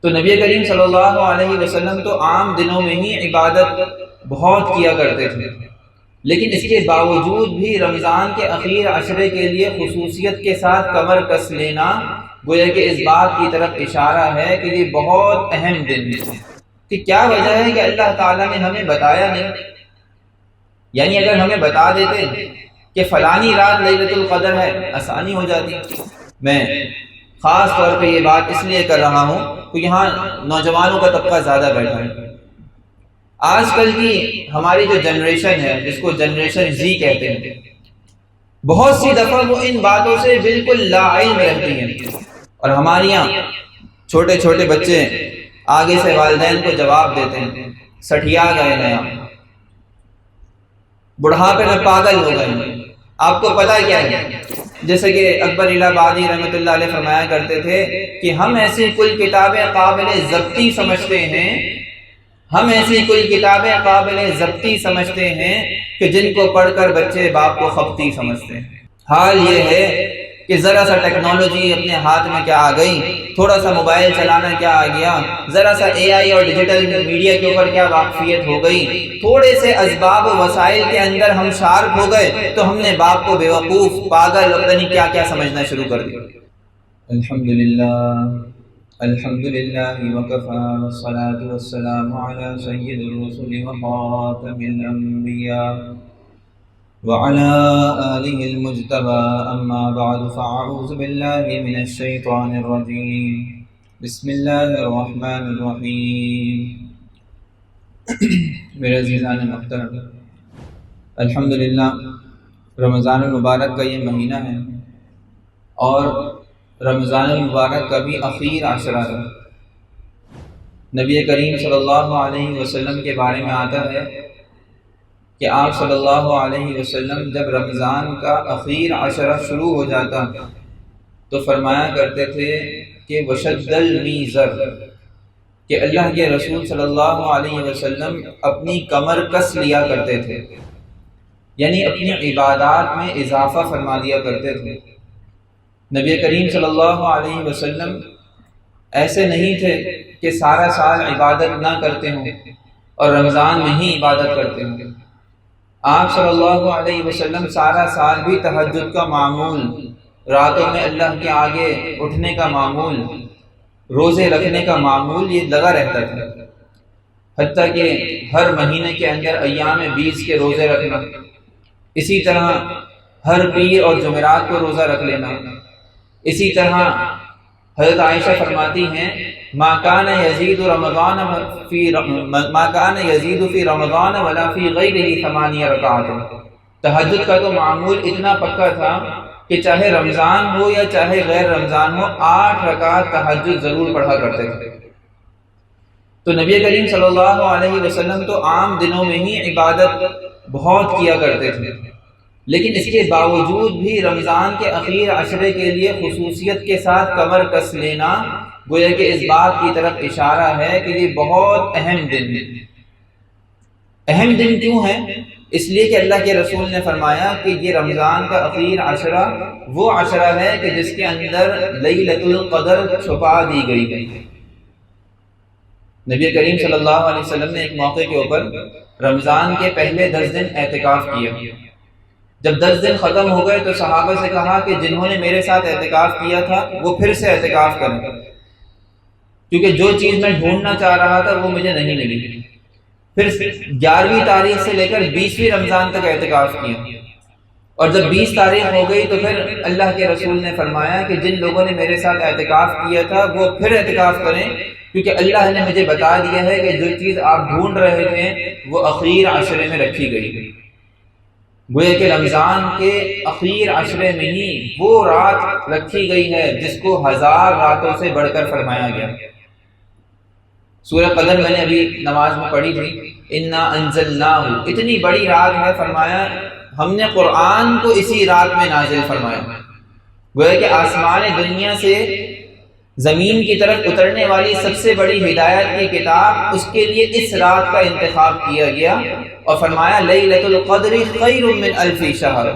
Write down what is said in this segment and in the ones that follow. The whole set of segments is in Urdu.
تو نبی کریم صلی اللہ علیہ وسلم تو عام دنوں میں ہی عبادت بہت کیا کرتے تھے، لیکن اس کے باوجود بھی رمضان کے اخیر عشرے کے لیے خصوصیت کے ساتھ کمر کس لینا گویا کہ اس بات کی طرف اشارہ ہے کہ یہ بہت اہم دن ہے۔ کہ کیا وجہ ہے کہ اللہ تعالیٰ نے ہمیں بتایا نہیں؟ یعنی اگر ہمیں بتا دیتے کہ فلانی رات لیلۃ القدر ہے، آسانی ہو جاتی۔ میں خاص طور پہ یہ بات اس لیے کر رہا ہوں کہ یہاں نوجوانوں کا طبقہ زیادہ بیٹھا ہے۔ آج کل کی ہماری جو جنریشن ہے، جس کو جنریشن زی کہتے ہیں، بہت سی دفعہ وہ ان باتوں سے بالکل لا علم رہتی ہیں، اور ہمارے یہاں چھوٹے چھوٹے بچے آگے سے والدین کو جواب دیتے ہیں، سٹھیا گئے ہیں، بڑھاپے میں پاگل ہو گئے۔ آپ کو پتہ کیا ہے، جیسے کہ اکبر الہ آبادی رحمۃ اللہ علیہ فرمایا کرتے تھے کہ ہم ایسی کل کتابیں قابل ضبطی سمجھتے ہیں، ہم ایسی کوئی کتابیں قابل ضبطی سمجھتے ہیں کہ جن کو پڑھ کر بچے باپ کو خبطی سمجھتے ہیں۔ حال یہ ہے کہ ذرا سا ٹیکنالوجی اپنے ہاتھ میں کیا آ گئی، تھوڑا سا موبائل چلانا کیا آ گیا، ذرا سا اے آئی اور ڈیجیٹل میڈیا کے اوپر کیا واقفیت ہو گئی، تھوڑے سے اسباب و وسائل کے اندر ہم شارپ ہو گئے تو ہم نے باپ کو بیوقوف، پاگل اور پتہ نہیں کیا کیا سمجھنا شروع کر دیا۔ الحمدللہ وکفی والصلاة والسلام علی سید الرسل وخاتم الانبیاء وعلى آلہ المجتبى اما بعد فاعوذ باللہ من الشیطان الرجیم بسم اللہ الرحمن الرحیم۔ میرے عزیزان محترم، الحمدللہ رمضان المبارک کا یہ مہینہ ہے، اور رمضان المبارک کا بھی اخیر عشرہ ہے۔ نبی کریم صلی اللہ علیہ وسلم کے بارے میں آتا ہے کہ آپ صلی اللہ علیہ وسلم جب رمضان کا اخیر عشرہ شروع ہو جاتا تو فرمایا کرتے تھے کہ وشد المیزر، کہ اللہ کے رسول صلی اللہ علیہ وسلم اپنی کمر کس لیا کرتے تھے، یعنی اپنی عبادات میں اضافہ فرما دیا کرتے تھے۔ نبی کریم صلی اللہ علیہ وسلم ایسے نہیں تھے کہ سارا سال عبادت نہ کرتے ہوں اور رمضان میں ہی عبادت کرتے ہوں۔ آپ صلی اللہ علیہ وسلم سارا سال بھی تہجد کا معمول، راتوں میں اللہ کے آگے اٹھنے کا معمول، روزے رکھنے کا معمول یہ لگا رہتا تھا، حتیٰ کہ ہر مہینے کے اندر ایام 20 کے روزے رکھنا، اسی طرح ہر پیر اور جمعرات کو روزہ رکھ لینا۔ اسی طرح حضرت عائشہ فرماتی ہیں ما کان یزید فی رمضان ولا فی غیرہ 8 رکعات۔ تہجد کا تو معمول اتنا پکا تھا کہ چاہے رمضان ہو یا چاہے غیر رمضان ہو 8 رکعت تہجد ضرور پڑھا کرتے تھے۔ تو نبی کریم صلی اللہ علیہ وسلم تو عام دنوں میں ہی عبادت بہت کیا کرتے تھے، لیکن اس کے باوجود بھی رمضان کے اخیر عشرے کے لیے خصوصیت کے ساتھ کمر کس لینا گویا کہ اس بات کی طرف اشارہ ہے کہ یہ بہت اہم دن ہے۔ اہم دن کیوں ہے؟ اس لیے کہ اللہ کے رسول نے فرمایا کہ یہ رمضان کا اخیر عشرہ وہ عشرہ ہے کہ جس کے اندر لیلۃ القدر چھپا دی گئی ہے۔ نبی کریم صلی اللہ علیہ وسلم نے ایک موقع کے اوپر رمضان کے پہلے 10 دن اعتکاف کیا۔ جب 10 دن ختم ہو گئے تو صحابہ سے کہا کہ جنہوں نے میرے ساتھ اعتکاف کیا تھا وہ پھر سے اعتکاف کریں، کیونکہ جو چیز میں ڈھونڈنا چاہ رہا تھا وہ مجھے نہیں ملی۔ پھر 11ویں تاریخ سے لے کر 20ویں رمضان تک اعتکاف کیا، اور جب 20 تاریخ ہو گئی تو پھر اللہ کے رسول نے فرمایا کہ جن لوگوں نے میرے ساتھ اعتکاف کیا تھا وہ پھر اعتکاف کریں، کیونکہ اللہ نے مجھے بتا دیا ہے کہ جو چیز آپ ڈھونڈ رہے تھے وہ اخیر عشرے میں رکھی گئی۔ گویا کہ رمضان کے اخیر عشرے میں ہی وہ رات رکھی گئی ہے جس کو 1000 راتوں سے بڑھ کر فرمایا گیا۔ سورہ قدر میں نے ابھی نماز میں پڑھی تھی، انا انزلناہ، اتنی بڑی رات ہے، فرمایا ہم نے قرآن کو اسی رات میں نازل فرمایا۔ گویا کہ آسمان دنیا سے زمین کی طرف اترنے والی سب سے بڑی ہدایت کی کتاب، اس کے لیے اس رات کا انتخاب کیا گیا، اور فرمایا لیلۃ القدر خیر من 1000 شہر،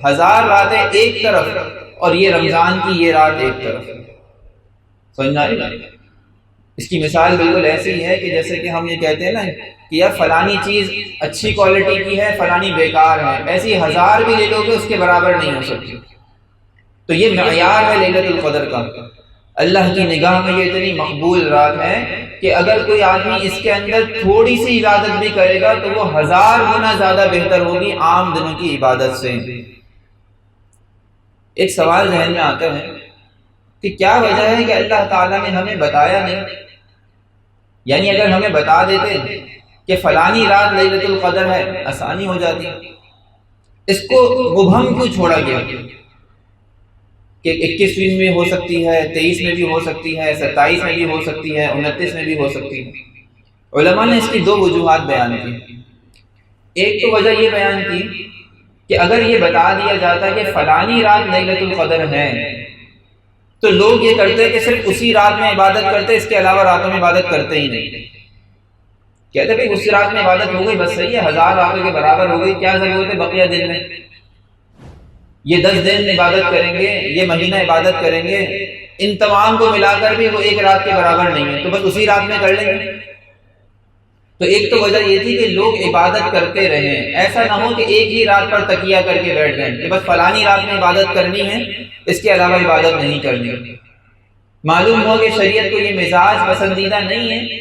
1000 راتیں ایک طرف اور یہ رمضان کی یہ رات ایک طرف۔ سمجھ آئی؟ اس کی مثال بالکل ایسی ہے کہ جیسے کہ ہم یہ کہتے ہیں نا کہ یار فلانی چیز اچھی کوالٹی کی ہے، فلانی بیکار ہے، ایسی ہزار بھی لے لو گے اس کے برابر نہیں ہو سکتی۔ تو یہ معیار ہے لیلۃ القدر کا۔ اللہ کی نگاہ میں یہ اتنی مقبول رات ہے کہ اگر کوئی آدمی اس کے اندر تھوڑی سی عبادت بھی کرے گا تو وہ 1000 گنا زیادہ بہتر ہوگی عام دنوں کی عبادت سے۔ ایک سوال ذہن میں آتا ہے کہ کیا وجہ ہے کہ اللہ تعالیٰ نے ہمیں بتایا نہیں؟ یعنی اگر ہمیں بتا دیتے کہ فلانی رات لیلۃ القدر ہے آسانی ہو جاتی، اس کو مبہم کیوں چھوڑا گیا کہ 21ویں میں ہو سکتی ہے، 23 میں بھی ہو سکتی ہے، 27 میں بھی ہو سکتی ہے، 29 میں بھی ہو سکتی ہے؟ علماء نے اس کی 2 وجوہات بیان کی۔ ایک تو وجہ یہ بیان کی کہ اگر یہ بتا دیا جاتا کہ فلانی رات لیلۃ القدر ہے تو لوگ یہ کرتے کہ صرف اسی رات میں عبادت کرتے، اس کے علاوہ راتوں میں عبادت کرتے ہی نہیں۔ کہتے کہ اس رات میں عبادت ہو گئی بس صحیح ہے، 1000 راتوں کے برابر ہو گئی، کیا ضرورت ہے بقیہ دن میں؟ یہ 10 دن عبادت کریں گے، یہ مہینہ عبادت کریں گے، ان تمام کو ملا کر بھی وہ ایک رات کے برابر نہیں ہے، تو بس اسی رات میں کر لیں گے۔ تو ایک تو وجہ یہ تھی کہ لوگ عبادت کرتے رہیں، ایسا نہ ہو کہ ایک ہی رات پر تکیہ کر کے بیٹھ جائیں کہ بس فلانی رات میں عبادت کرنی ہے، اس کے علاوہ عبادت نہیں کرنی۔ معلوم ہو کہ شریعت کو یہ مزاج پسندیدہ نہیں ہے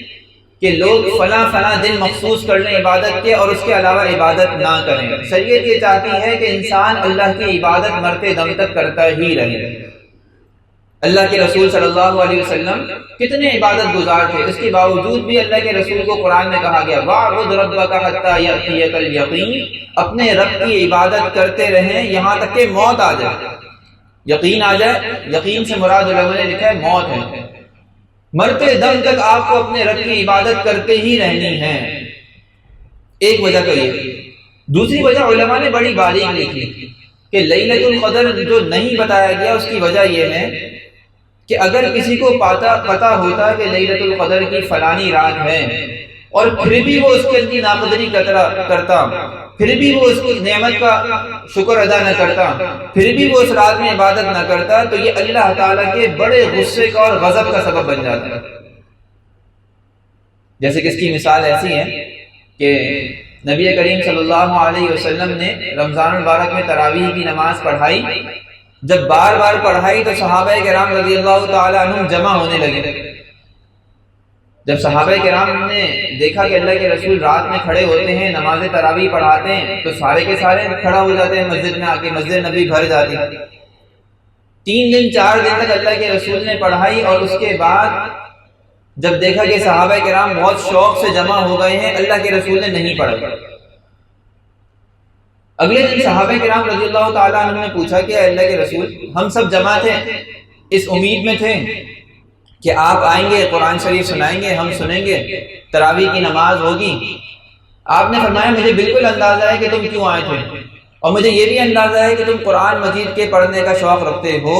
کہ لوگ فلاں دن مخصوص کر لیں عبادت کے اور اس کے علاوہ عبادت نہ کریں۔ شریعت یہ چاہتی ہے کہ انسان اللہ کی عبادت مرتے دم تک کرتا ہی رہے۔ اللہ کے رسول صلی اللہ علیہ وسلم کتنے عبادت گزار تھے، اس کے باوجود بھی اللہ کے رسول کو قرآن میں کہا گیا وَاعْبُدْ رَبَّكَ حَتَّىٰ يَأْتِيَكَ الْيَقِينُ، اپنے رب کی عبادت کرتے رہیں یہاں تک کہ موت آ جائے، یقین آ جائے۔ یقین سے مراد علماء نے لکھا ہے موت ہے، مرتے دم تک آپ کو اپنے رب کی عبادت کرتے ہی رہنی ہے۔ ایک وجہ تو یہ۔ دوسری وجہ علماء نے بڑی باریک لکھی کہ لیلۃ القدر جو نہیں بتایا گیا اس کی وجہ یہ ہے کہ اگر کسی کو پتہ ہوتا کہ لیلۃ القدر کی فلانی رات ہے اور پھر بھی وہ اس کے اندر ناقدری کرتا، پھر بھی وہ اس کی نعمت کا شکر ادا نہ کرتا، پھر بھی وہ اس رات میں عبادت نہ کرتا، تو یہ اللہ تعالیٰ کے بڑے غصے کا اور غضب کا سبب بن جاتا ہے۔ جیسے کہ اس کی مثال ایسی ہے کہ نبی کریم صلی اللہ علیہ وسلم نے رمضان المبارک میں تراویح کی نماز پڑھائی، جب بار بار پڑھائی تو صحابہ کرام رضی اللہ تعالی عنہم جمع ہونے لگے۔ جب صحابہ کرام نے دیکھا کہ اللہ کے رسول رات میں کھڑے ہوتے ہیں، نماز تراویح پڑھاتے ہیں، تو سارے کے سارے کھڑا ہو جاتے ہیں مسجد میں آ کے، مسجد نبی بھر جاتی۔ 3 دن 4 دن تک اللہ کے رسول نے پڑھائی، اور اس کے بعد جب دیکھا کہ صحابہ کرام بہت شوق سے جمع ہو گئے ہیں، اللہ کے رسول نے نہیں پڑھائی۔ اگلے دن صحابہ کرام رضی اللہ تعالیٰ عنہ نے پوچھا کہ اللہ کے رسول، ہم سب جمع تھے، اس امید میں تھے کہ آپ آئیں گے، قرآن شریف سنائیں گے، ہم سنیں گے، تراویح کی نماز ہوگی۔ آپ نے فرمایا مجھے بالکل اندازہ ہے کہ تم کیوں آئے تھے، اور مجھے یہ بھی اندازہ ہے کہ تم قرآن مجید کے پڑھنے کا شوق رکھتے ہو،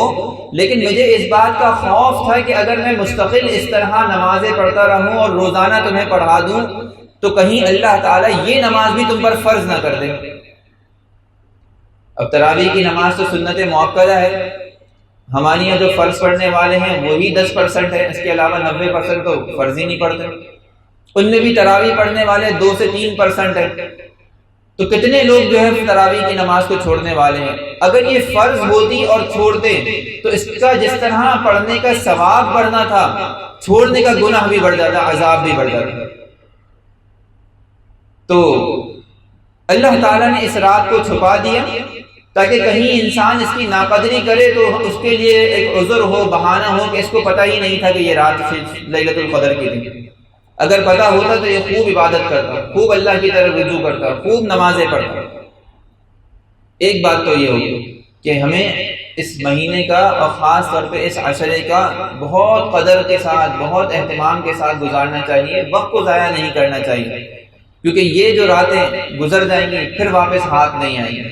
لیکن مجھے اس بات کا خوف تھا کہ اگر میں مستقل اس طرح نمازیں پڑھتا رہوں اور روزانہ تمہیں پڑھا دوں تو کہیں اللہ تعالیٰ یہ نماز بھی تم پر فرض نہ کر دے۔ اب تراویح کی نماز تو سنت موقدہ ہے، ہمارے یہاں جو فرض پڑھنے والے ہیں وہی 10% ہے، اس کے علاوہ 90% تو فرض ہی نہیں پڑھتے۔ ان میں بھی تراویح پڑھنے والے 2 سے 3% ہیں، تو کتنے لوگ جو ہے تراویح کی نماز کو چھوڑنے والے ہیں۔ اگر یہ فرض ہوتی اور چھوڑتے تو اس کا جس طرح پڑھنے کا ثواب بڑھنا تھا، چھوڑنے کا گناہ بھی بڑھ جاتا، عذاب بھی بڑھ جاتا۔ تو اللہ تعالیٰ نے اس رات کو چھپا دیا تاکہ کہیں انسان اس کی ناقدری کرے تو اس کے لیے ایک عذر ہو، بہانہ ہو کہ اس کو پتہ ہی نہیں تھا کہ یہ رات لیلۃ القدر کی تھی۔ اگر پتہ ہوتا تو یہ خوب عبادت کرتا، خوب اللہ کی طرف رجوع کرتا، خوب نمازیں پڑھتا۔ ایک بات تو یہ ہوگی کہ ہمیں اس مہینے کا اور خاص طور پہ اس عشرے کا بہت قدر کے ساتھ، بہت اہتمام کے ساتھ گزارنا چاہیے، وقت کو ضائع نہیں کرنا چاہیے، کیونکہ یہ جو راتیں گزر جائیں گی پھر واپس ہاتھ نہیں آئیں گی۔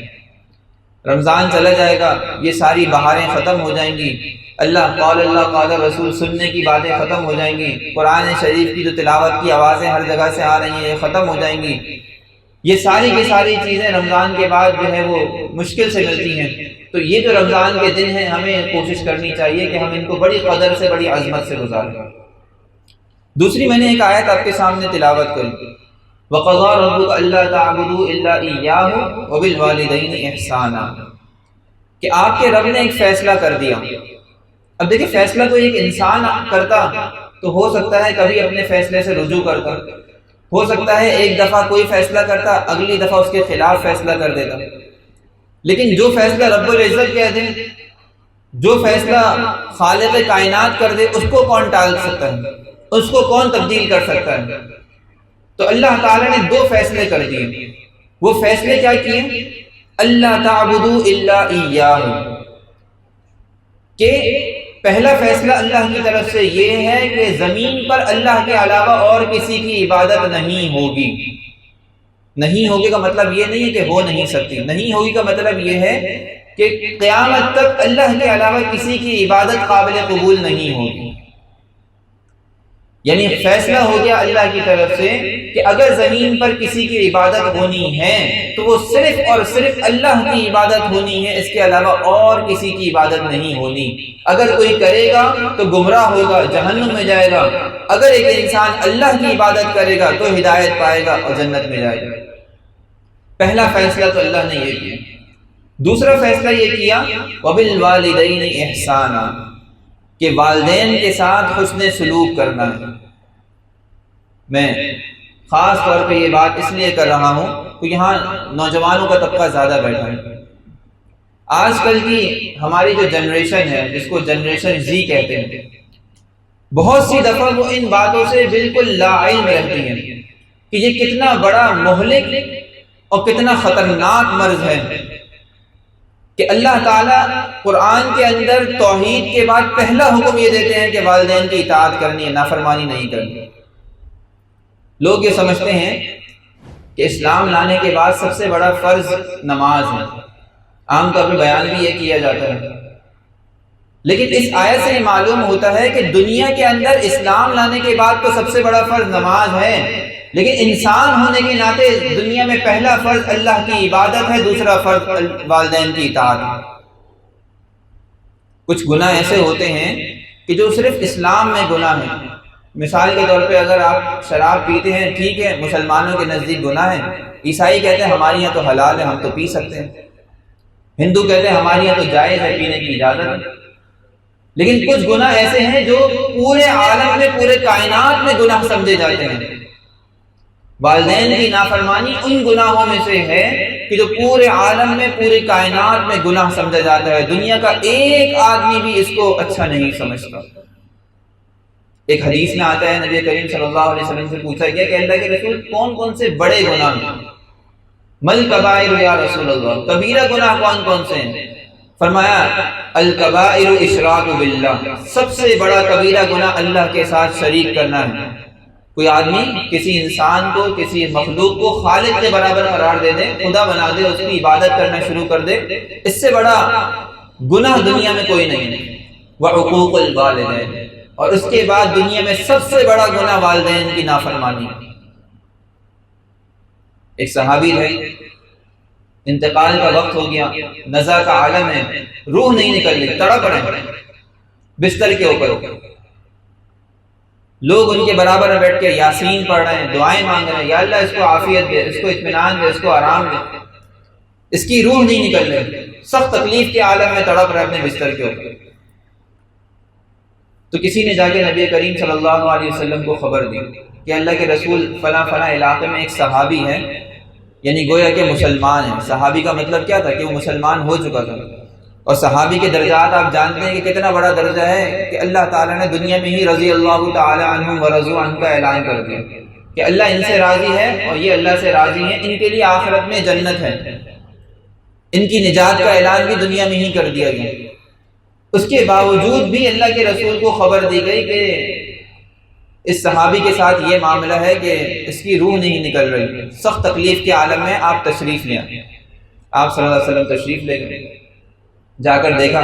رمضان چلا جائے گا، یہ ساری بہاریں ختم ہو جائیں گی، اللہ قال رسول سننے کی باتیں ختم ہو جائیں گی، قرآن شریف کی جو تلاوت کی آوازیں ہر جگہ سے آ رہی ہیں یہ ختم ہو جائیں گی۔ یہ ساری کی ساری چیزیں رمضان کے بعد جو ہے وہ مشکل سے ملتی ہیں۔ تو یہ جو رمضان کے دن ہیں ہمیں کوشش کرنی چاہیے کہ ہم ان کو بڑی قدر سے، بڑی عظمت سے گزاریں۔ دوسری میں نے ایک آیت آپ کے سامنے تلاوت کری، وَقَضَىٰ رَبُّكَ أَلَّا تَعْبُدُوا إِلَّا إِيَّاهُ وَبِالْوَالِدَيْنِ إِحْسَانًا، کہ آپ کے رب نے ایک فیصلہ کر دیا۔ اب دیکھیں فیصلہ تو ایک انسان کرتا تو ہو سکتا ہے کبھی اپنے فیصلے سے رجوع کرتا، ہو سکتا ہے ایک دفعہ کوئی فیصلہ کرتا اگلی دفعہ اس کے خلاف فیصلہ کر دیتا، لیکن جو فیصلہ رب العزت کہہ دے، جو فیصلہ خالق کائنات کر دے، اس کو کون ٹال سکتا ہے، اس کو کون تبدیل کر سکتا ہے؟ تو اللہ تعالیٰ نے دو فیصلے کر دیے۔ وہ فیصلے کیا کیے؟ اللہ تعبدوا الا ایاہ، کہ پہلا فیصلہ اللہ کی طرف سے یہ ہے کہ زمین پر اللہ کے علاوہ اور کسی کی عبادت نہیں ہوگی۔ نہیں ہوگی کا مطلب یہ نہیں ہے کہ ہو نہیں سکتی، نہیں ہوگی کا مطلب یہ ہے کہ قیامت تک اللہ کے علاوہ کسی کی عبادت قابل قبول نہیں ہوگی۔ یعنی فیصلہ ہو گیا اللہ کی طرف سے کہ اگر زمین پر کسی کی عبادت ہونی ہے تو وہ صرف اور صرف اللہ کی عبادت ہونی ہے، اس کے علاوہ اور کسی کی عبادت نہیں ہونی۔ اگر کوئی کرے گا تو گمراہ ہوگا، جہنم میں جائے گا، اگر ایک انسان اللہ کی عبادت کرے گا تو ہدایت پائے گا اور جنت میں جائے گا۔ پہلا فیصلہ تو اللہ نے یہ کیا۔ دوسرا فیصلہ یہ کیا وَبِالْوَالِدَيْنِ إِحْسَانًا، کہ والدین کے ساتھ حسن سلوک کرنا ہے۔ میں خاص طور پہ یہ بات اس لیے کر رہا ہوں کہ یہاں نوجوانوں کا طبقہ زیادہ بیٹھا ہے۔ آج کل کی ہماری جو جنریشن ہے، جس کو جنریشن زی کہتے ہیں، بہت سی دفعہ وہ ان باتوں سے بالکل لا علم رہتی ہیں کہ یہ کتنا بڑا مہلک اور کتنا خطرناک مرض ہے کہ اللہ تعالیٰ قرآن کے اندر توحید کے بعد پہلا حکم یہ دیتے ہیں کہ والدین کی اطاعت کرنی ہے، نافرمانی نہیں کرنی۔ لوگ یہ سمجھتے ہیں کہ اسلام لانے کے بعد سب سے بڑا فرض نماز ہے، عام طور پہ بیان بھی یہ کیا جاتا ہے، لیکن اس آیت سے یہ معلوم ہوتا ہے کہ دنیا کے اندر اسلام لانے کے بعد تو سب سے بڑا فرض نماز ہے، لیکن انسان ہونے کے ناطے دنیا میں پہلا فرض اللہ کی عبادت ہے، دوسرا فرض والدین کی اطاعت ہے۔ کچھ گناہ ایسے ہوتے ہیں کہ جو صرف اسلام میں گناہ ہیں۔ مثال کے طور پہ اگر آپ شراب پیتے ہیں، ٹھیک ہے، مسلمانوں کے نزدیک گناہ ہے، عیسائی کہتے ہیں ہمارے یہاں تو حلال ہے، ہم تو پی سکتے ہیں، ہندو کہتے ہیں ہمارے یہاں تو جائز ہے، پینے کی اجازت ہے۔ لیکن کچھ گناہ ایسے ہیں جو پورے عالم میں، پورے کائنات میں گناہ سمجھے جاتے ہیں۔ والدین کی نافرمانی ان گناہوں میں سے ہے کہ جو پورے عالم میں، پوری کائنات میں گناہ سمجھا جاتا ہے، دنیا کا ایک آدمی بھی اس کو اچھا نہیں سمجھتا۔ ایک حدیث میں آتا ہے نبی کریم صلی اللہ علیہ وسلم سے پوچھا گیا کہ اللہ کے رسول کون کون سے بڑے گناہ ہیں؟ مل کبائر یا رسول اللہ، کبیرہ گناہ کون کون سے ہیں؟ فرمایا الکبائر اشراک باللہ، سب سے بڑا کبیرہ گناہ اللہ کے ساتھ شریک کرنا ہے۔ کوئی آدمی کسی انسان کو، کسی مخلوق کو خالق کے برابر قرار دے دے، خدا بنا دے، اس کی عبادت کرنا شروع کر دے، اس سے بڑا گناہ دنیا میں کوئی نہیں ہے۔ وعقوق الوالدین، اور اس کے بعد دنیا میں سب سے بڑا گناہ والدین کی نافرمانی۔ ایک صحابی ہے، انتقال کا وقت ہو گیا، نزع کا عالم ہے، روح نہیں نکل رہی، تڑپ رہے ہیں بستر کے اوپر، لوگ ان کے برابر میں بیٹھ کے یاسین پڑھ رہے ہیں، دعائیں مانگ رہے ہیں، یا اللہ اس کو عافیت دے، اس کو اطمینان دے، اس کو آرام دے۔ اس کی روح نہیں نکل رہی، سخت تکلیف کے عالم میں تڑپ رہے اپنے بستر کے اوپر۔ تو کسی نے جا کے نبی کریم صلی اللہ علیہ وسلم کو خبر دی کہ اللہ کے رسول فلاں فلاں علاقے میں ایک صحابی ہے، یعنی گویا کہ مسلمان ہے۔ صحابی کا مطلب کیا تھا کہ وہ مسلمان ہو چکا تھا، اور صحابی کے درجات آپ جانتے ہیں کہ کتنا بڑا درجہ ہے کہ اللہ تعالیٰ نے دنیا میں ہی رضی اللہ تعالی عنہم ورضوا عنہ کا اعلان کر دیا کہ اللہ ان سے راضی ہے اور یہ اللہ سے راضی ہیں، ان کے لیے آخرت میں جنت ہے، ان کی نجات کا اعلان بھی دنیا میں ہی کر دیا گیا۔ اس کے باوجود بھی اللہ کے رسول کو خبر دی گئی کہ اس صحابی کے ساتھ یہ معاملہ ہے کہ اس کی روح نہیں نکل رہی، سخت تکلیف کے عالم میں، آپ تشریف لیں۔ آپ صلی اللہ علیہ وسلم تشریف لے گئے، جا کر دیکھا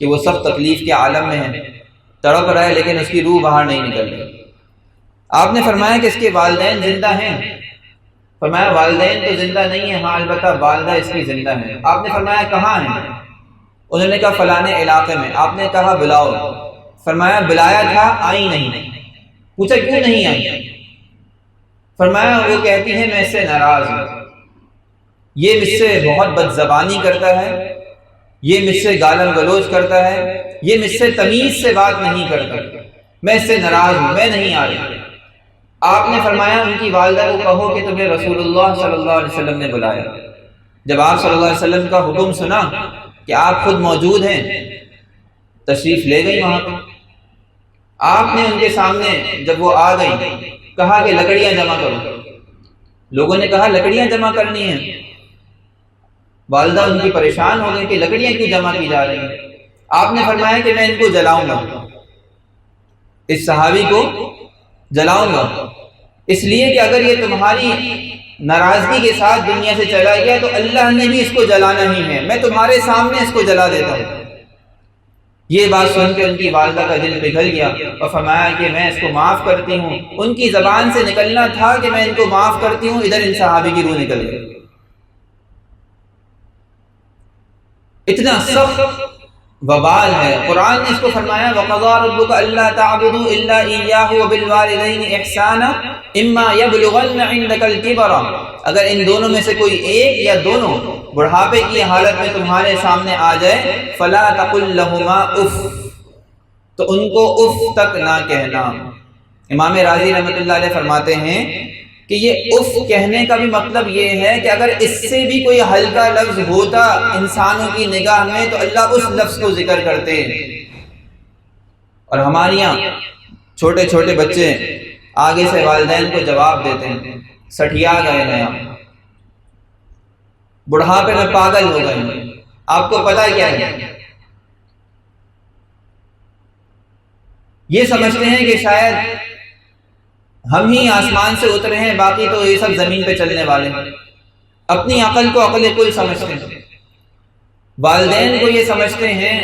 کہ وہ سخت تکلیف کے عالم میں ہے، تڑپ رہا ہے، لیکن اس کی روح باہر نہیں نکل رہی۔ آپ نے فرمایا کہ اس کے والدین زندہ ہیں؟ فرمایا والدین تو زندہ نہیں ہیں، ہاں البتہ والدہ اس کی زندہ ہے۔ آپ نے فرمایا کہاں ہیں؟ انہوں نے کہا فلانے علاقے میں۔ آپ نے کہا بلاؤ، فرمایا بلایا تھا، آئی نہیں۔ پوچھا کیوں نہیں آئی؟ فرمایا وہ کہتی ہے میں اس سے ناراض ہوں، یہ مجھ سے بہت بد زبانی کرتا ہے، یہ مجھ سے گالم گلوچ کرتا ہے، یہ مجھ سے تمیز سے بات نہیں کرتا، میں اس سے ناراض ہوں، میں نہیں آ رہی۔ آپ نے فرمایا ان کی والدہ کو کہو کہ تمہیں رسول اللہ صلی اللہ علیہ وسلم نے بلایا۔ جب آپ صلی اللہ علیہ وسلم کا حکم سنا کہ آپ خود موجود ہیں، تشریف لے گئی وہاں پہ۔ آپ نے ان کے سامنے جب وہ آ گئی کہا کہ لکڑیاں جمع کرو۔ لوگوں نے کہا لکڑیاں جمع کرنی ہیں؟ والدہ ان کی پریشان ہو گئی کہ لکڑیاں کیوں جمع کی جا رہی ہیں؟ آپ نے فرمایا کہ میں ان کو جلاؤں گا، اس صحابی کو جلاؤں گا، اس لیے کہ اگر یہ تمہاری ناراضگی کے ساتھ دنیا سے چلا گیا تو اللہ نے بھی اس کو جلانا ہی ہے، میں تمہارے سامنے اس کو جلا دیتا ہوں۔ یہ بات سن کے ان کی والدہ کا دل پگھل گیا اور فرمایا کہ میں اس کو معاف کرتی ہوں۔ ان کی زبان سے نکلنا تھا کہ میں ان کو معاف کرتی ہوں، ادھر ان صحابی کی روح نکل گئی۔ اتنا سخت وبال ہے۔ قرآن نے اس کو فرمایا وَقَضَىٰ رَبُّكَ أَلَّا تَعْبُدُوا إِلَّا إِيَّاهُ وَبِالْوَالِدَيْنِ إِحْسَانًا إِمَّا يَبْلُغَنَّ عِندَكَ الْكِبَرَ، اگر ان دونوں میں سے کوئی ایک یا دونوں بڑھاپے کی حالت میں تمہارے سامنے آ جائے فَلَا تَقُل لَّهُمَا اُف، تو ان کو اف تک نہ کہنا۔ امام راضی رحمۃ اللہ علیہ فرماتے ہیں کہ یہ اف کہنے کا بھی مطلب یہ ہے کہ اگر اس سے بھی کوئی ہلکا لفظ ہوتا انسانوں کی نگاہ میں تو اللہ اس لفظ کو ذکر کرتے۔ اور ہمارے یہاں چھوٹے چھوٹے بچے آگے سے والدین کو جواب دیتے ہیں سٹھیا گئے ہیں، بڑھاپے میں پاگل ہو گئے ہیں، آپ کو پتہ کیا ہے؟ یہ سمجھتے ہیں کہ شاید ہم ہی آسمان سے اترے ہیں، باقی تو یہ سب زمین پہ چلنے والے ہیں۔ اپنی عقل کو عقل کل سمجھتے ہیں، والدین کو یہ سمجھتے ہیں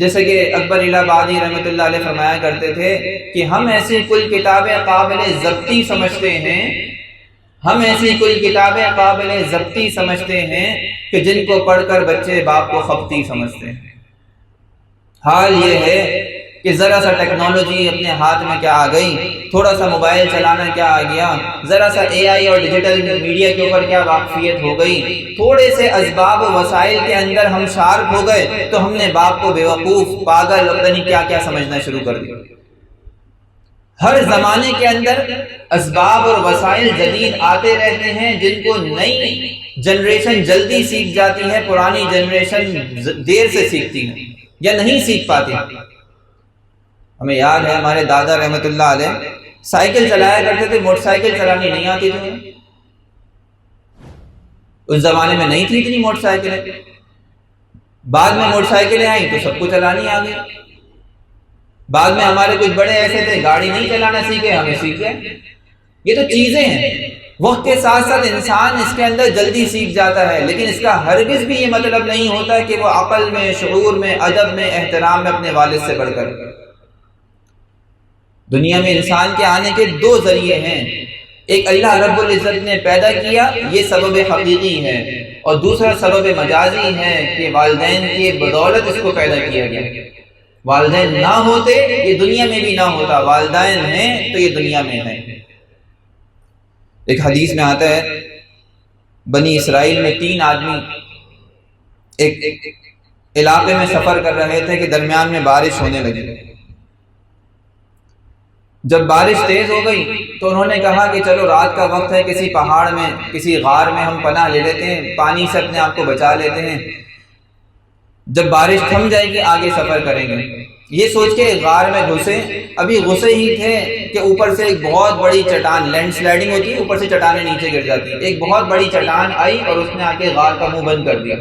جیسے کہ اکبر الہ آبادی رحمۃ اللہ علیہ فرمایا کرتے تھے کہ ہم ایسی کل کتابیں قابل ضبطی سمجھتے ہیں، ہم ایسی کل کتابیں قابل ضبطی سمجھتے ہیں کہ جن کو پڑھ کر بچے باپ کو خبطی سمجھتے ہیں۔ حال یہ ہے کہ ذرا سا ٹیکنالوجی اپنے ہاتھ میں کیا آ گئی، تھوڑا سا موبائل چلانا کیا آ گیا، ذرا سا اے آئی اور ڈیجیٹل میڈیا کے اوپر کیا واقفیت ہو گئی، تھوڑے سے اسباب و وسائل کے اندر ہم شارپ ہو گئے تو ہم نے باپ کو بیوقوف، پاگل اور پتہ نہیں کیا کیا سمجھنا شروع کر دیا۔ ہر زمانے کے اندر اسباب اور وسائل جدید آتے رہتے ہیں جن کو نئی جنریشن جلدی سیکھ جاتی ہے، پرانی جنریشن دیر سے سیکھتی ہے یا نہیں سیکھ پاتی۔ ہمیں یاد ہے ہمارے دادا رحمۃ اللہ علیہ سائیکل چلایا کرتے تھے، موٹر سائیکل چلانی نہیں آتی تھی، اس زمانے میں نہیں تھی اتنی موٹر سائیکلیں، بعد میں موٹر سائیکلیں آئیں تو سب کو چلانی آ گئی۔ بعد میں ہمارے کچھ بڑے ایسے تھے گاڑی نہیں چلانا سیکھے، ہمیں سیکھ گئے۔ یہ تو چیزیں ہیں، وقت کے ساتھ ساتھ انسان اس کے اندر جلدی سیکھ جاتا ہے، لیکن اس کا ہرگز بھی یہ مطلب نہیں ہوتا کہ وہ عقل میں، شعور میں، ادب میں، احترام میں اپنے والد سے بڑھ کر۔ دنیا میں انسان کے آنے کے دو ذریعے ہیں، ایک اللہ رب العزت نے پیدا کیا، یہ سبب حقیقی ہے، اور دوسرا سبب مجازی ہے کہ والدین کی بدولت اس کو پیدا کیا گیا۔ والدین نہ ہوتے یہ دنیا میں بھی نہ ہوتا، والدین ہیں تو یہ دنیا میں ہیں۔ ایک حدیث میں آتا ہے بنی اسرائیل میں 3 آدمی ایک علاقے میں سفر کر رہے تھے کہ درمیان میں بارش ہونے لگی۔ جب بارش تیز ہو گئی تو انہوں نے کہا کہ چلو رات کا وقت ہے، کسی پہاڑ میں، کسی غار میں ہم پناہ لے لیتے ہیں، پانی سے اپنے آپ کو بچا لیتے ہیں، جب بارش تھم جائے گی آگے سفر کریں گے۔ یہ سوچ کے غار میں گھسے، ابھی گھسے ہی تھے کہ اوپر سے ایک بہت بڑی چٹان، لینڈ سلائڈنگ ہوتی ہے، اوپر سے چٹانیں نیچے گر جاتی ہیں، ایک بہت بڑی چٹان آئی اور اس نے آ کے غار کا منہ بند کر دیا۔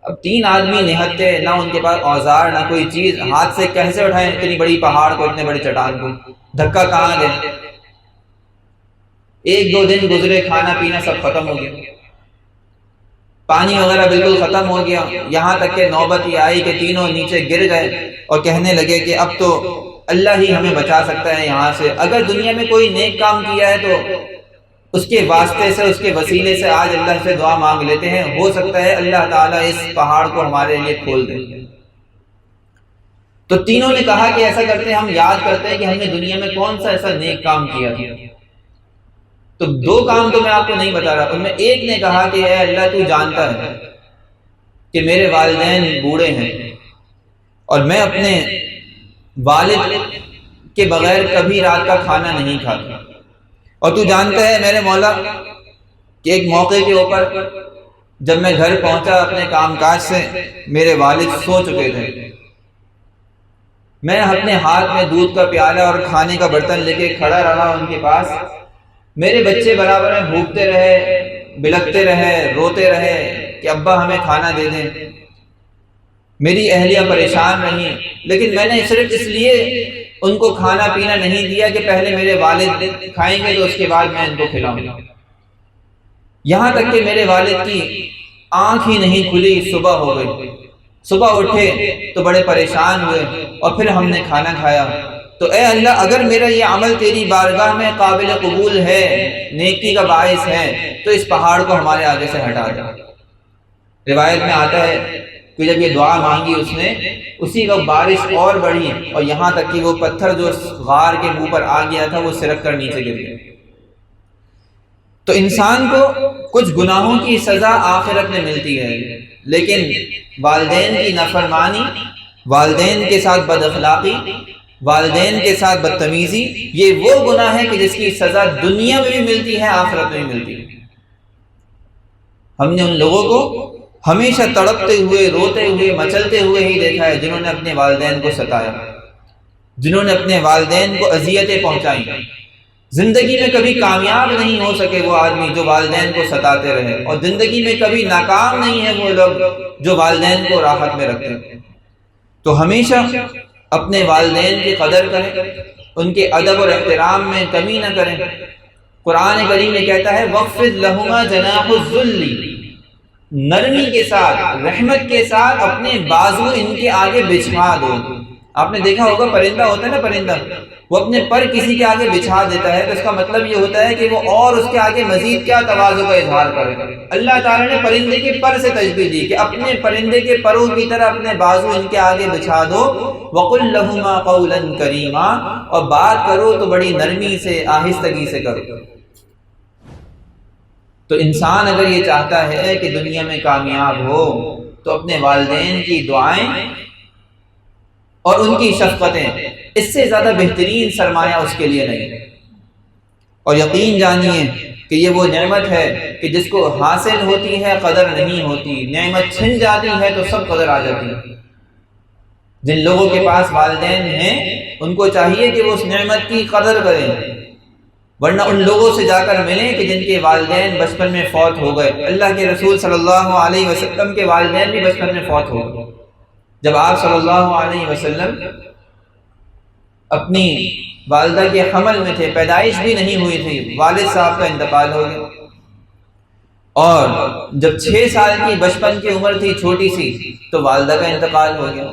اب 3 آدمی نہتے، نہ ان کے پاس اوزار نہ کوئی چیز، ہاتھ سے کیسے اٹھائیں اتنی بڑی پہاڑ کو، اتنے بڑی چٹان کو، دھکا کہاں دیں۔ 1-2 دن گزرے، کھانا پینا سب ختم ہو گیا، پانی وغیرہ بالکل ختم ہو گیا، یہاں تک کہ نوبت یہ آئی کہ تینوں نیچے گر گئے اور کہنے لگے کہ اب تو اللہ ہی ہمیں بچا سکتا ہے یہاں سے، اگر دنیا میں کوئی نیک کام کیا ہے تو اس کے واسطے سے، اس کے وسیلے سے آج اللہ سے دعا مانگ لیتے ہیں، ہو سکتا ہے اللہ تعالیٰ اس پہاڑ کو ہمارے لیے کھول دے۔ تو تینوں نے کہا کہ ایسا کرتے ہیں، ہم یاد کرتے ہیں کہ ہم نے دنیا میں کون سا ایسا نیک کام کیا تھا۔ تو دو کام تو میں آپ کو نہیں بتا رہا، ان میں ایک نے کہا کہ اے اللہ تو جانتا ہے کہ میرے والدین بوڑھے ہیں اور میں اپنے والد کے بغیر کبھی رات کا کھانا نہیں کھاتا، اور تو جانتا ہے میرے مولا کہ ایک موقع کے اوپر جب میں گھر پہنچا اپنے کام کاج سے، میرے والد سو چکے تھے، میں اپنے ہاتھ میں دودھ کا پیالہ اور کھانے کا برتن لے کے کھڑا رہا ان کے پاس، میرے بچے برابر میں بھوکتے رہے، بلکتے رہے، روتے رہے کہ ابا ہمیں کھانا دے دیں، میری اہلیہ پریشان رہی، لیکن میں نے صرف اس لیے ان کو کھانا پینا نہیں دیا کہ پہلے میرے والد کھائیں گے تو اس کے بعد میں ان کو کھلاؤں گا، یہاں تک کہ میرے والد کی آنکھ ہی نہیں کھلی، صبح ہو گئی، صبح اٹھے تو بڑے پریشان ہوئے اور پھر ہم نے کھانا کھایا۔ تو اے اللہ اگر میرا یہ عمل تیری بارگاہ میں قابل قبول ہے، نیکی کا باعث ہے، تو اس پہاڑ کو ہمارے آگے سے ہٹا دے۔ روایت میں آتا ہے کہ جب یہ دعا مانگی اس نے، اسی وقت بارش اور بڑھی اور یہاں تک کہ وہ پتھر جو غار کے منہ پر آ گیا تھا وہ سرک کر نیچے گر گیا۔ تو انسان کو کچھ گناہوں کی سزا آخرت میں ملتی ہے، لیکن والدین کی نافرمانی، والدین کے ساتھ بد اخلاقی، والدین کے ساتھ بدتمیزی، یہ وہ گناہ ہے کہ جس کی سزا دنیا میں بھی ملتی ہے، آخرت میں بھی ملتی ہے۔ ہم نے ان لوگوں کو ہمیشہ تڑپتے ہوئے، روتے ہوئے، مچلتے ہوئے ہی دیکھا ہے جنہوں نے اپنے والدین کو ستایا، جنہوں نے اپنے والدین کو اذیتیں پہنچائیں۔ زندگی میں کبھی کامیاب نہیں ہو سکے وہ آدمی جو والدین کو ستاتے رہے، اور زندگی میں کبھی ناکام نہیں ہے وہ لوگ جو والدین کو راحت میں رکھتے ہیں۔ تو ہمیشہ اپنے والدین کی قدر کریں، ان کے ادب اور احترام میں کمی نہ کریں۔ قرآن کریم میں کہتا ہے وَخْفِضْ لَهُمَا جَنَاحَ الذُّلِّ، نرمی کے ساتھ، رحمت کے ساتھ اپنے بازو ان کے آگے بچھا دو۔ آپ نے دیکھا ہوگا پرندہ ہوتا ہے نا، پرندہ وہ اپنے پر کسی کے آگے بچھا دیتا ہے تو اس کا مطلب یہ ہوتا ہے کہ وہ اور اس کے آگے مزید کیا تواضع کا اظہار کرے۔ اللہ تعالیٰ نے پرندے کے پر سے تشبیہ دی کہ اپنے پرندے کے پروں کی طرح اپنے بازو ان کے آگے بچھا دو، وَقُلْ لَهُمَا قَوْلًا كَرِيمًا، اور بات کرو تو بڑی نرمی سے، آہستگی سے کرو۔ تو انسان اگر یہ چاہتا ہے کہ دنیا میں کامیاب ہو تو اپنے والدین کی دعائیں اور ان کی شفقتیں، اس سے زیادہ بہترین سرمایہ اس کے لیے نہیں۔ اور یقین جانیے کہ یہ وہ نعمت ہے کہ جس کو حاصل ہوتی ہے قدر نہیں ہوتی، نعمت چھن جاتی ہے تو سب قدر آ جاتی ہے۔ جن لوگوں کے پاس والدین ہیں ان کو چاہیے کہ وہ اس نعمت کی قدر کریں، ورنہ ان لوگوں سے جا کر ملیں کہ جن کے والدین بچپن میں فوت ہو گئے۔ اللہ کے رسول صلی اللہ علیہ وسلم کے والدین بھی بچپن میں فوت ہو گئے۔ جب آپ صلی اللہ علیہ وسلم اپنی والدہ کے حمل میں تھے، پیدائش بھی نہیں ہوئی تھی، والد صاحب کا انتقال ہو گیا، اور جب 6 سال کی بچپن کی عمر تھی چھوٹی سی تو والدہ کا انتقال ہو گیا۔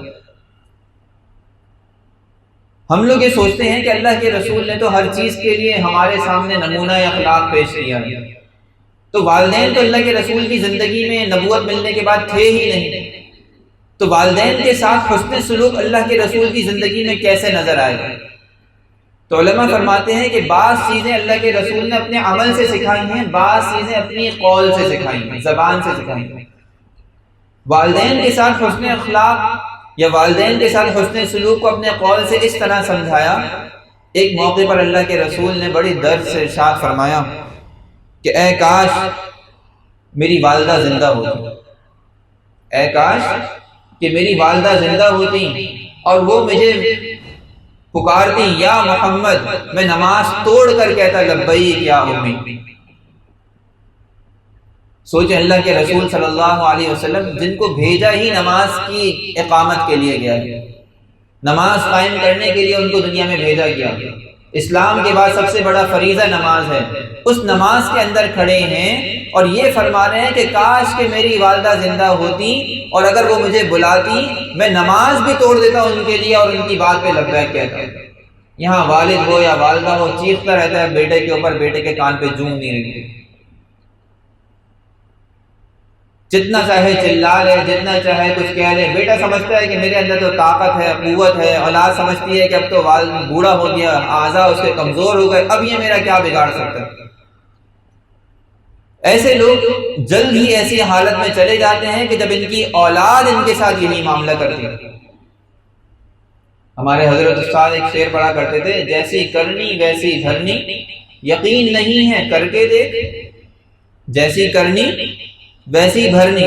ہم لوگ یہ سوچتے ہیں کہ اللہ کے رسول نے تو ہر چیز کے لیے ہمارے سامنے نمونہ اخلاق پیش کیا ہے، تو والدین تو اللہ کے رسول کی زندگی میں نبوت ملنے کے بعد تھے ہی نہیں، تو والدین کے ساتھ حسن سلوک اللہ کے رسول کی زندگی میں کیسے نظر آئے گا؟ تو علماء فرماتے ہیں کہ بعض چیزیں اللہ کے رسول نے اپنے عمل سے سکھائی ہیں، بعض چیزیں اپنی قول سے سکھائی ہیں، زبان سے سکھائی ہیں۔ والدین کے ساتھ حسن اخلاق یا والدین کے ساتھ حسن سلوک کو اپنے قول سے اس طرح سمجھایا۔ ایک موقع پر اللہ کے رسول نے بڑی درد سے ارشاد فرمایا کہ اے کاش میری والدہ زندہ ہوتی، اے کاش کہ میری والدہ زندہ ہوتی اور وہ مجھے پکارتی یا محمد، میں نماز توڑ کر کہتا لبیک یا امی۔ سوچیں اللہ کے رسول صلی اللہ علیہ وسلم جن کو بھیجا ہی نماز کی اقامت کے لیے گیا، نماز قائم کرنے کے لیے ان کو دنیا میں بھیجا گیا، اسلام کے بعد سب سے بڑا فریضہ نماز ہے، اس نماز کے اندر کھڑے ہیں اور یہ فرما رہے ہیں کہ کاش کہ میری والدہ زندہ ہوتی اور اگر وہ مجھے بلاتی میں نماز بھی توڑ دیتا ان کے لیے اور ان کی بات پہ لبیک کہتا۔ یہاں والد ہو یا والدہ ہو چیختا رہتا ہے بیٹے کے اوپر، بیٹے کے کان پہ جوں نہیں رہتی۔ جتنا چاہے چلا لے، جتنا چاہے کچھ کہہ لے، بیٹا سمجھتا ہے کہ میرے اندر تو طاقت ہے، قوت ہے، اولاد سمجھتی ہے کہ اب تو والد بوڑھا ہو گیا، اعضاء اس کے کمزور ہو گئے، اب یہ میرا کیا بگاڑ سکتا ہے۔ ایسے لوگ جلد ہی ایسی حالت میں چلے جاتے ہیں کہ جب ان کی اولاد ان کے ساتھ یہی معاملہ کرتی ہے۔ ہمارے حضرت استاد ایک شعر پڑھا کرتے تھے، جیسی کرنی ویسی بھرنی، یقین نہیں ہے کر کے دیکھ، جیسی کرنی ویسی بھرنی،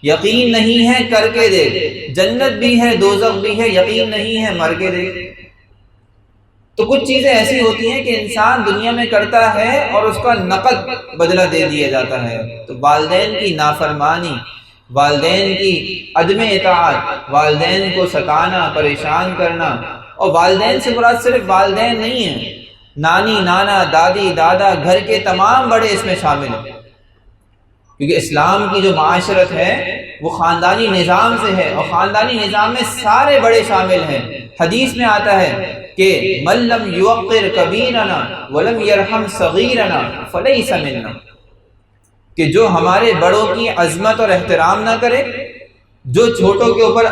یقین نہیں ہے کر کے دیکھ، جنت بھی ہے دوزخ بھی ہے، یقین نہیں ہے مر کے دیکھ۔ تو کچھ چیزیں ایسی ہوتی ہیں کہ انسان دنیا میں کرتا ہے اور اس کا نقد بدلہ دے دیا جاتا ہے۔ تو والدین کی نافرمانی، والدین کی عدم اطاعت، والدین کو ستانا، پریشان کرنا، اور والدین سے مراد صرف والدین نہیں ہیں، نانی، نانا، دادی، دادا، گھر کے تمام بڑے اس میں شامل ہیں، کیونکہ اسلام کی جو معاشرت ہے وہ خاندانی نظام سے ہے، اور خاندانی نظام میں سارے بڑے شامل ہیں۔ حدیث میں آتا ہے کہ من لم یوقر کبیرنا ولم یرحم صغیرنا فلیس منا، کہ جو ہمارے بڑوں کی عظمت اور احترام نہ کرے، جو چھوٹوں کے اوپر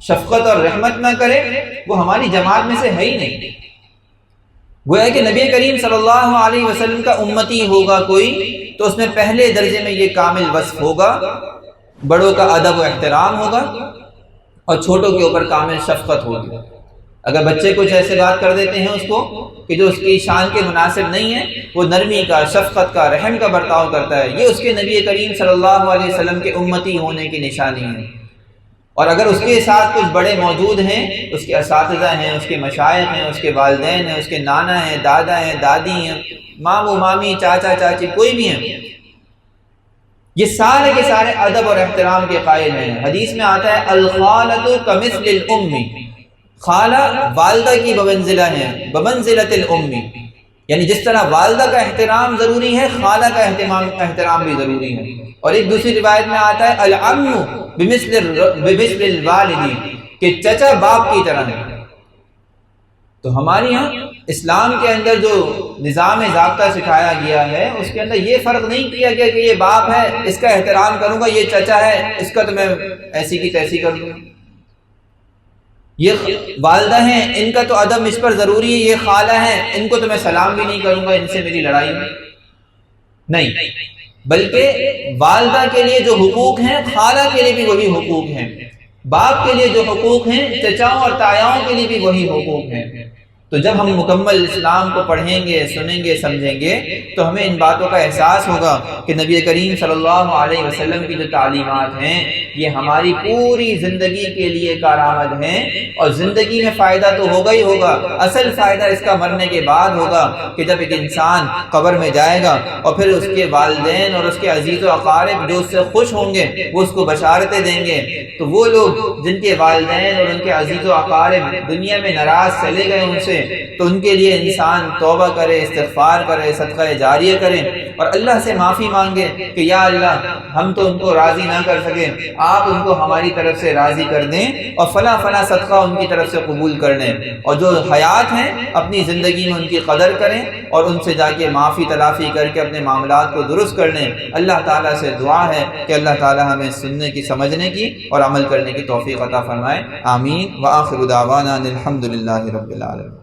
شفقت اور رحمت نہ کرے، وہ ہماری جماعت میں سے ہے ہی نہیں۔ گویا کہ نبی کریم صلی اللہ علیہ وسلم کا امتی ہوگا کوئی تو اس میں پہلے درجے میں یہ کامل وصف ہوگا، بڑوں کا ادب و احترام ہوگا اور چھوٹوں کے اوپر کامل شفقت ہوگی۔ اگر بچے کچھ ایسے بات کر دیتے ہیں اس کو کہ جو اس کی شان کے مناسب نہیں ہے، وہ نرمی کا، شفقت کا، رحم کا برتاؤ کرتا ہے، یہ اس کے نبی کریم صلی اللہ علیہ وسلم کے امتی ہونے کی نشانی ہے۔ اور اگر اس کے ساتھ کچھ بڑے موجود ہیں، اس کے اساتذہ ہیں، اس کے مشائخ ہیں، اس کے والدین ہیں، اس کے نانا ہیں، دادا ہیں، دادی ہیں، ماموں مامی، چاچا چاچی، کوئی بھی ہیں، یہ سارے کے سارے ادب اور احترام کے قائل ہیں۔ حدیث میں آتا ہے الخالۃ کمثل الام، خالہ والدہ کی بمنزلہ ہے، بمنزلۃ الام، یعنی جس طرح والدہ کا احترام ضروری ہے، خالہ کا احترام بھی ضروری ہے۔ اور ایک دوسری روایت میں آتا ہے العم بمثل الوالد، کہ چچا باپ کی طرح ہے۔ تو ہمارے یہاں اسلام کے اندر جو نظام ضابطہ سکھایا گیا ہے، اس کے اندر یہ فرق نہیں کیا گیا کہ یہ باپ ہے اس کا احترام کروں گا، یہ چچا ہے اس کا تو میں ایسی کی تیسی کر دوں گا، یہ والدہ ہیں ان کا تو ادب اس پر ضروری ہے، یہ خالہ ہیں ان کو تو میں سلام بھی نہیں کروں گا، ان سے میری لڑائی نہیں، بلکہ والدہ کے لیے جو حقوق ہیں خالہ کے لیے بھی وہی حقوق ہیں، باپ کے لیے جو حقوق ہیں چچاؤں اور تایاؤں کے لیے بھی وہی حقوق ہیں۔ تو جب ہم مکمل اسلام کو پڑھیں گے، سنیں گے، سمجھیں گے تو ہمیں ان باتوں کا احساس ہوگا کہ نبی کریم صلی اللہ علیہ وسلم کی جو تعلیمات ہیں یہ ہماری پوری زندگی کے لیے کارآمد ہیں، اور زندگی میں فائدہ تو ہوگا ہی ہوگا، اصل فائدہ اس کا مرنے کے بعد ہوگا کہ جب ایک انسان قبر میں جائے گا اور پھر اس کے والدین اور اس کے عزیز و اقارب جو اس سے خوش ہوں گے وہ اس کو بشارتیں دیں گے، تو وہ لوگ جن کے والدین اور ان کے عزیز و اقارب دنیا میں ناراض چلے گئے ان سے، تو ان کے لیے انسان توبہ کرے، استغفار کرے، صدقہ جاریہ کرے اور اللہ سے معافی مانگے کہ یا اللہ ہم تو ان کو راضی نہ کر سکے، آپ ان کو ہماری طرف سے راضی کر دیں اور فلاں فلاں صدقہ ان کی طرف سے قبول کر لیں، اور جو حیات ہیں اپنی زندگی میں ان کی قدر کریں اور ان سے جا کے معافی تلافی کر کے اپنے معاملات کو درست کر لیں۔ اللہ تعالیٰ سے دعا ہے کہ اللہ تعالیٰ ہمیں سننے کی، سمجھنے کی اور عمل کرنے کی توفیق عطا فرمائے، آمین۔ وآخر دعوانا الحمد للہ رب العالمین۔